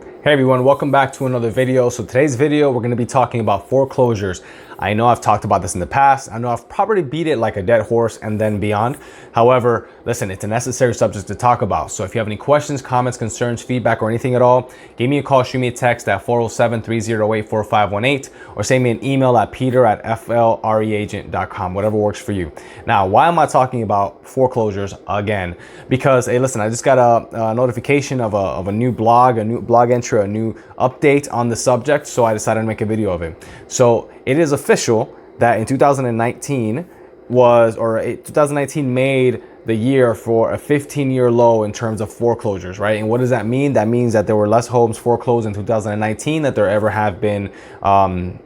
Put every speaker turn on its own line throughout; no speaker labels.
Hey everyone, welcome back to another video. So today's video, we're going to be talking about foreclosures. I know I've talked about this in the past. I know I've probably beat it like a dead horse and then beyond. However, listen, it's a necessary subject to talk about. So if you have any questions, comments, concerns, feedback, or anything at all, give me a call, shoot me a text at 407-308-4518, or send me an email at peter@flreagent.com, whatever works for you. Now, why am I talking about foreclosures again? Because, hey, listen, I just got a notification of a new blog entry, a new update on the subject, so I decided to make a video of it. So it is official that in 2019 made the year for a 15-year low in terms of foreclosures, right? And what does that mean? That means that there were less homes foreclosed in 2019 that there ever have been, in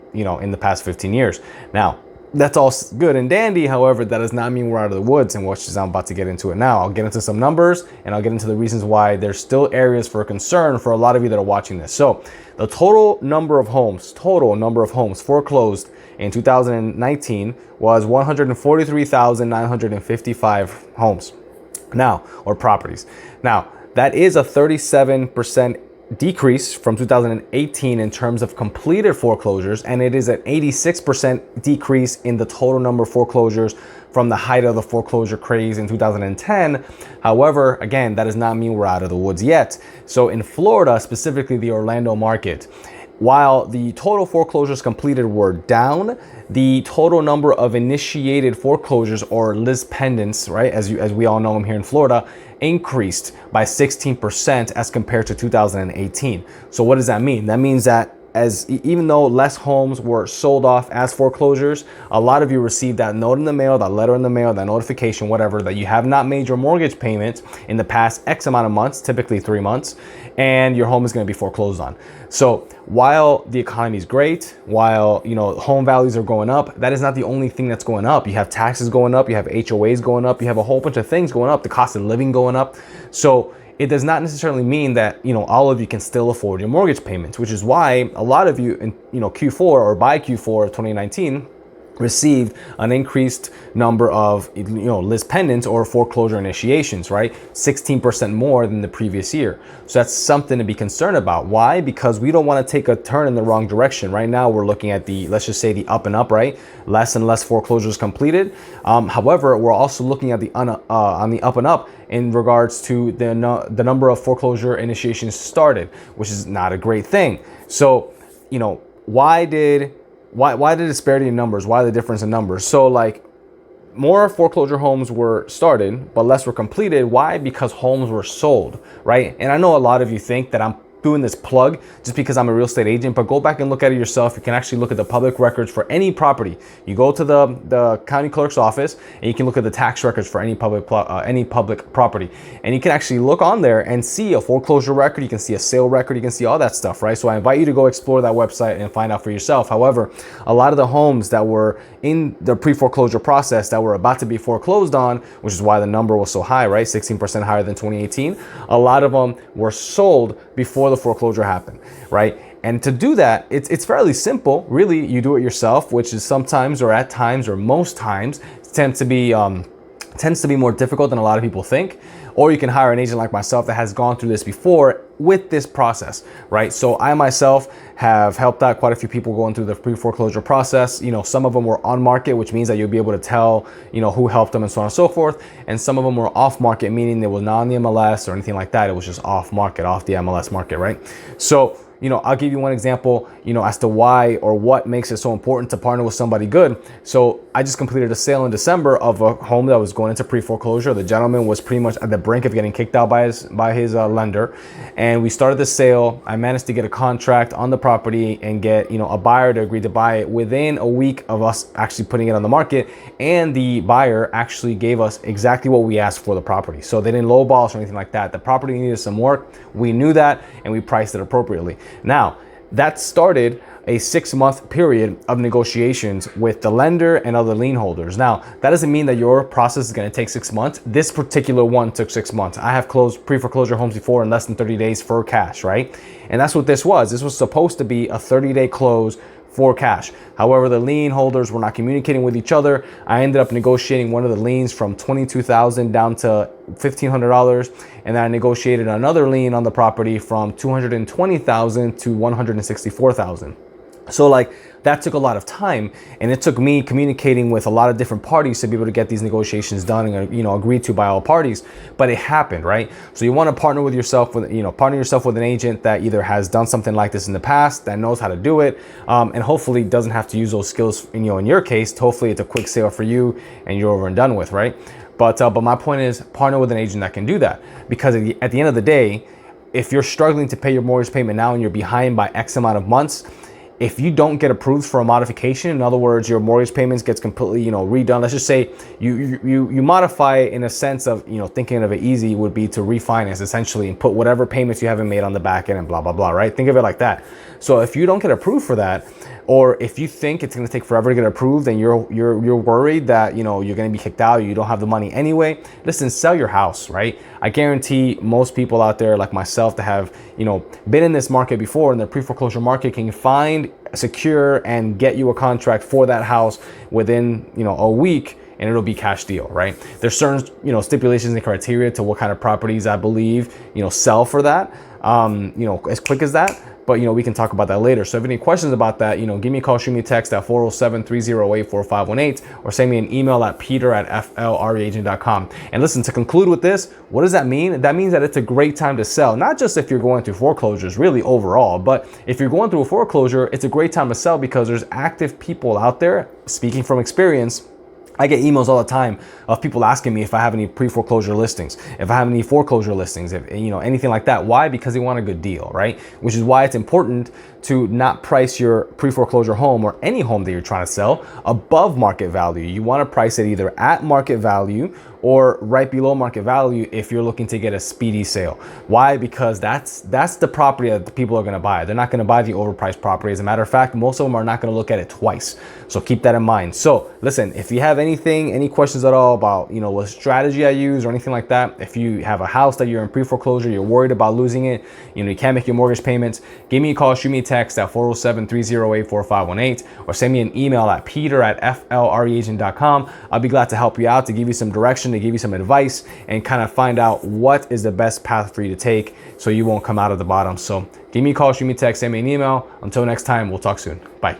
the past 15 years. Now, that's all good and dandy. However, that does not mean we're out of the woods, and which is I'm about to get into it now. I'll get into some numbers and I'll get into the reasons why there's still areas for concern for a lot of you that are watching this. So the total number of homes foreclosed in 2019 was 143,955 homes now, or properties. Now, that is a 37% decrease from 2018 in terms of completed foreclosures, and it is an 86% decrease in the total number of foreclosures from the height of the foreclosure craze in 2010. However, again, that does not mean we're out of the woods yet. So in Florida, specifically the Orlando market, while the total foreclosures completed were down, the total number of initiated foreclosures, or lis pendens, right, as we all know them here in Florida, increased by 16% as compared to 2018. So what does that mean? That means that even though less homes were sold off as foreclosures, a lot of you received that note in the mail, that letter in the mail, that notification, whatever, that you have not made your mortgage payment in the past X amount of months, typically 3 months, and your home is going to be foreclosed on. So while the economy is great, while home values are going up, that is not the only thing that's going up. You have taxes going up, you have HOAs going up, you have a whole bunch of things going up, the cost of living going up. So it does not necessarily mean that all of you can still afford your mortgage payments, which is why a lot of you in Q4 or by Q4 of 2019 received an increased number of lis pendens or foreclosure initiations, right? 16% more than the previous year. So that's something to be concerned about. Why? Because we don't want to take a turn in the wrong direction. Right now we're looking at let's just say the up and up, right? Less and less foreclosures completed. However, we're also looking at on the up and up in regards to the number of foreclosure initiations started, which is not a great thing. So, why the disparity in numbers? Why the difference in numbers? So more foreclosure homes were started, but less were completed. Why? Because homes were sold, right? And I know a lot of you think that I'm doing this plug just because I'm a real estate agent, but go back and look at it yourself. You can actually look at the public records for any property. You go to the county clerk's office and you can look at the tax records for any public property, and you can actually look on there and see a foreclosure record. You can see a sale record. You can see all that stuff, right? So I invite you to go explore that website and find out for yourself. However, a lot of the homes that were in the pre-foreclosure process that were about to be foreclosed on, which is why the number was so high, right? 16% higher than 2018. A lot of them were sold before the foreclosure happened, right? And to do that, it's fairly simple. Really, you do it yourself, which is sometimes or at times or most times tends to be more difficult than a lot of people think. Or you can hire an agent like myself that has gone through this before with this process, right? So I myself have helped out quite a few people going through the pre-foreclosure process. Some of them were on market, which means that you'll be able to tell, who helped them and so on and so forth. And some of them were off market, meaning they were not on the MLS or anything like that. It was just off market, off the MLS market, right? So, I'll give you one example, as to why or what makes it so important to partner with somebody good. So I just completed a sale in December of a home that was going into pre-foreclosure. The gentleman was pretty much at the brink of getting kicked out by his lender. And we started the sale. I managed to get a contract on the property and get, a buyer to agree to buy it within a week of us actually putting it on the market. And the buyer actually gave us exactly what we asked for the property. So they didn't lowball us or anything like that. The property needed some work. We knew that, and we priced it appropriately. Now, that started a 6-month period of negotiations with the lender and other lien holders. Now, that doesn't mean that your process is going to take 6 months. This particular one took 6 months. I have closed pre-foreclosure homes before in less than 30 days for cash, right? And that's what this was. This was supposed to be a 30-day close for cash. However, the lien holders were not communicating with each other. I ended up negotiating one of the liens from $22,000 down to $1,500, and then I negotiated another lien on the property from $220,000 to $164,000. So like that took a lot of time, and it took me communicating with a lot of different parties to be able to get these negotiations done and, you know, agreed to by all parties. But it happened, right? So you want to partner yourself with an agent that either has done something like this in the past, that knows how to do it, and hopefully doesn't have to use those skills. You know, in your case, hopefully it's a quick sale for you and you're over and done with, right? But my point is, partner with an agent that can do that, because at the end of the day, if you're struggling to pay your mortgage payment now and you're behind by X amount of months, if you don't get approved for a modification, in other words, your mortgage payments gets completely, you know, redone. Let's just say you modify it in a sense of, you know, thinking of it easy would be to refinance essentially and put whatever payments you haven't made on the back end and blah, blah, blah, right? Think of it like that. So if you don't get approved for that, or if you think it's going to take forever to get approved and you're worried that, you know, you're going to be kicked out, or you don't have the money anyway, listen, sell your house, right? I guarantee most people out there like myself that have, you know, been in this market before, in the pre-foreclosure market, can find, secure, and get you a contract for that house within, you know, a week, and it'll be cash deal, right? There's certain, you know, stipulations and criteria to what kind of properties I believe, you know, sell for that, you know, as quick as that. But, you know, we can talk about that later. So if you have any questions about that, you know, give me a call, shoot me a text at 407-308-4518, or send me an email at peter@flreagent.com. And listen, to conclude with this, what does that mean? That means that it's a great time to sell, not just if you're going through foreclosures, really overall, but if you're going through a foreclosure, it's a great time to sell because there's active people out there. Speaking from experience, I get emails all the time of people asking me if I have any pre-foreclosure listings, if I have any foreclosure listings, if, you know, anything like that. Why? Because they want a good deal, right? Which is why it's important to not price your pre-foreclosure home or any home that you're trying to sell above market value. You want to price it either at market value or right below market value if you're looking to get a speedy sale. Why? Because that's the property that the people are going to buy. They're not going to buy the overpriced property. As a matter of fact, most of them are not going to look at it twice. So keep that in mind. So listen, if you have any questions at all about, you know, what strategy I use or anything like that, if you have a house that you're in pre-foreclosure, you're worried about losing it, you know, you can't make your mortgage payments, give me a call, shoot me a text at 407-308-4518, or send me an email at peter@flreagent.com. I'll be glad to help you out, to give you some direction, to give you some advice, and kind of find out what is the best path for you to take so you won't come out of the bottom. So give me a call, shoot me a text, send me an email. Until next time, we'll talk soon. Bye.